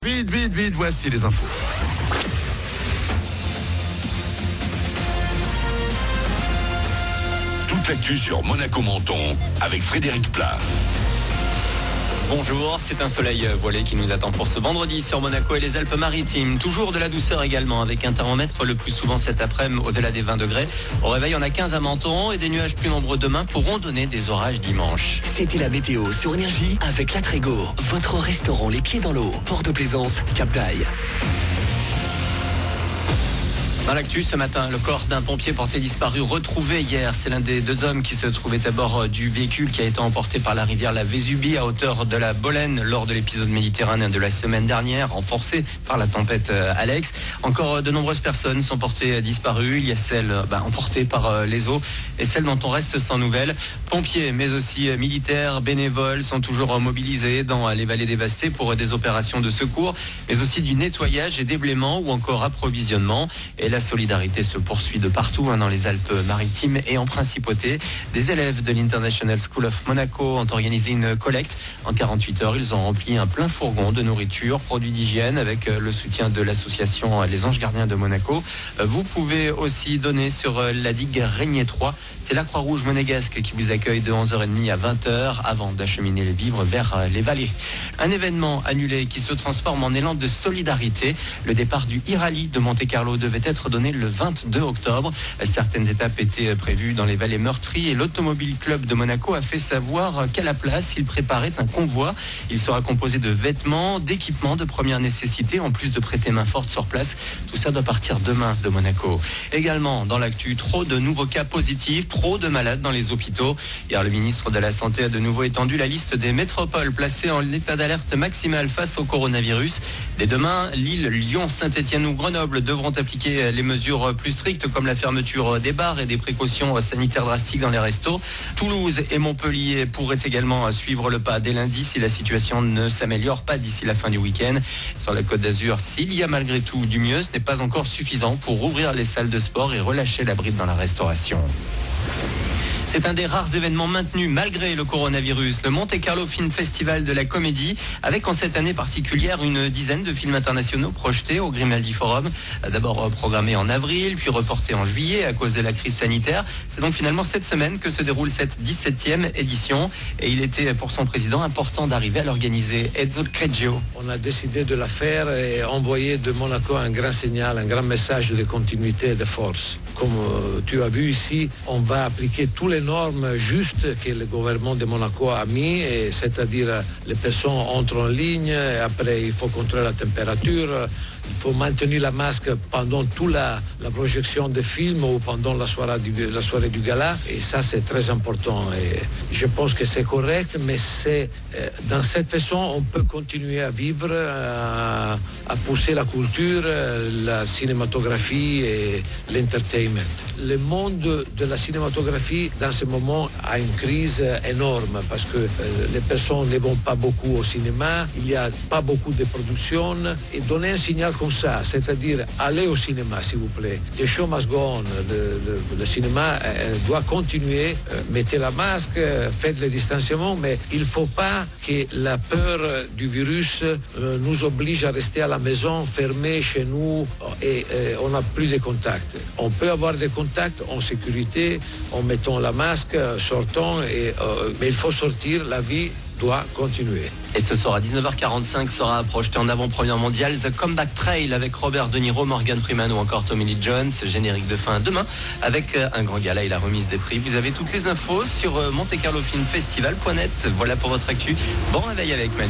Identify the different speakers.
Speaker 1: Vite, voici les infos.
Speaker 2: Toute l'actu sur Monaco-Menton avec Frédéric Plat.
Speaker 3: Bonjour, c'est un soleil voilé qui nous attend pour ce vendredi sur Monaco et les Alpes-Maritimes. Toujours de la douceur également, avec un thermomètre le plus souvent cet après-midi au-delà des 20 degrés. Au réveil, on a 15 à Menton et des nuages plus nombreux demain pourront donner des orages dimanche.
Speaker 4: C'était la météo sur Énergie avec Latrego, votre restaurant les pieds dans l'eau. Port de Plaisance, Cap d'Aille.
Speaker 3: Dans l'actu ce matin, le corps d'un pompier porté disparu retrouvé hier. C'est l'un des deux hommes qui se trouvait à bord du véhicule qui a été emporté par la rivière la Vésubie à hauteur de la Bolène lors de l'épisode méditerranéen de la semaine dernière, renforcé par la tempête Alex. Encore de nombreuses personnes sont portées disparues. Il y a celles emportées par les eaux et celles dont on reste sans nouvelles. Pompiers, mais aussi militaires, bénévoles sont toujours mobilisés dans les vallées dévastées pour des opérations de secours, mais aussi du nettoyage et déblaiement ou encore approvisionnement. Et la solidarité se poursuit de partout dans les Alpes-Maritimes et en principauté. Des élèves de l'International School of Monaco ont organisé une collecte. En 48 heures, ils ont rempli un plein fourgon de nourriture, produits d'hygiène avec le soutien de l'association Les Anges Gardiens de Monaco. Vous pouvez aussi donner sur la digue Régnier 3. C'est la Croix-Rouge monégasque qui vous accueille de 11h30 à 20h avant d'acheminer les vivres vers les vallées. Un événement annulé qui se transforme en élan de solidarité. Le départ du e-rallye de Monte-Carlo devait être donné le 22 octobre. Certaines étapes étaient prévues dans les vallées meurtries et l'Automobile Club de Monaco a fait savoir qu'à la place, il préparait un convoi. Il sera composé de vêtements, d'équipements de première nécessité, en plus de prêter main forte sur place. Tout ça doit partir demain de Monaco. Également, dans l'actu, trop de nouveaux cas positifs, trop de malades dans les hôpitaux. Hier, le ministre de la Santé a de nouveau étendu la liste des métropoles placées en état d'alerte maximale face au coronavirus. Dès demain, Lille, Lyon, Saint-Étienne ou Grenoble devront appliquer les mesures plus strictes comme la fermeture des bars et des précautions sanitaires drastiques dans les restos. Toulouse et Montpellier pourraient également suivre le pas dès lundi si la situation ne s'améliore pas d'ici la fin du week-end. Sur la Côte d'Azur, s'il y a malgré tout du mieux, ce n'est pas encore suffisant pour ouvrir les salles de sport et relâcher la bride dans la restauration. C'est un des rares événements maintenus malgré le coronavirus, le Monte Carlo Film Festival de la comédie, avec en cette année particulière une dizaine de films internationaux projetés au Grimaldi Forum. D'abord programmé en avril, puis reporté en juillet à cause de la crise sanitaire. C'est donc finalement cette semaine que se déroule cette 17e édition. Et il était pour son président important d'arriver à l'organiser. Ezio Creggio.
Speaker 5: On a décidé de la faire et envoyer de Monaco un grand signal, un grand message de continuité et de force. Comme tu as vu ici, on va appliquer tous les normes justes que le gouvernement de Monaco a mis, c'est-à-dire les personnes entrent en ligne, et après il faut contrôler la température, il faut maintenir la masque pendant toute la projection des films ou pendant la soirée du gala, et ça c'est très important. Et je pense que c'est correct, mais c'est dans cette façon on peut continuer à vivre, à pousser la culture, la cinématographie et l'entertainment. Le monde de la cinématographie dans ce moment a une crise énorme parce que les personnes ne vont pas beaucoup au cinéma, il n'y a pas beaucoup de production, et donner un signal comme ça, c'est-à-dire aller au cinéma s'il vous plaît. The show must go on, le cinéma doit continuer, mettez la masque, faites le distanciement, mais il ne faut pas que la peur du virus nous oblige à rester à la maison, fermés chez nous, et on n'a plus de contacts. On peut avoir des contacts en sécurité, en mettant la masque, sortant, mais il faut sortir, la vie doit continuer.
Speaker 3: Et ce soir à 19h45 sera projeté en avant-première mondiale The Comeback Trail avec Robert De Niro, Morgan Freeman ou encore Tommy Lee Jones. Générique de fin demain avec un grand gala et la remise des prix. Vous avez toutes les infos sur montecarlofilmfestival.net. Voilà pour votre actu. Bon réveil avec Manu.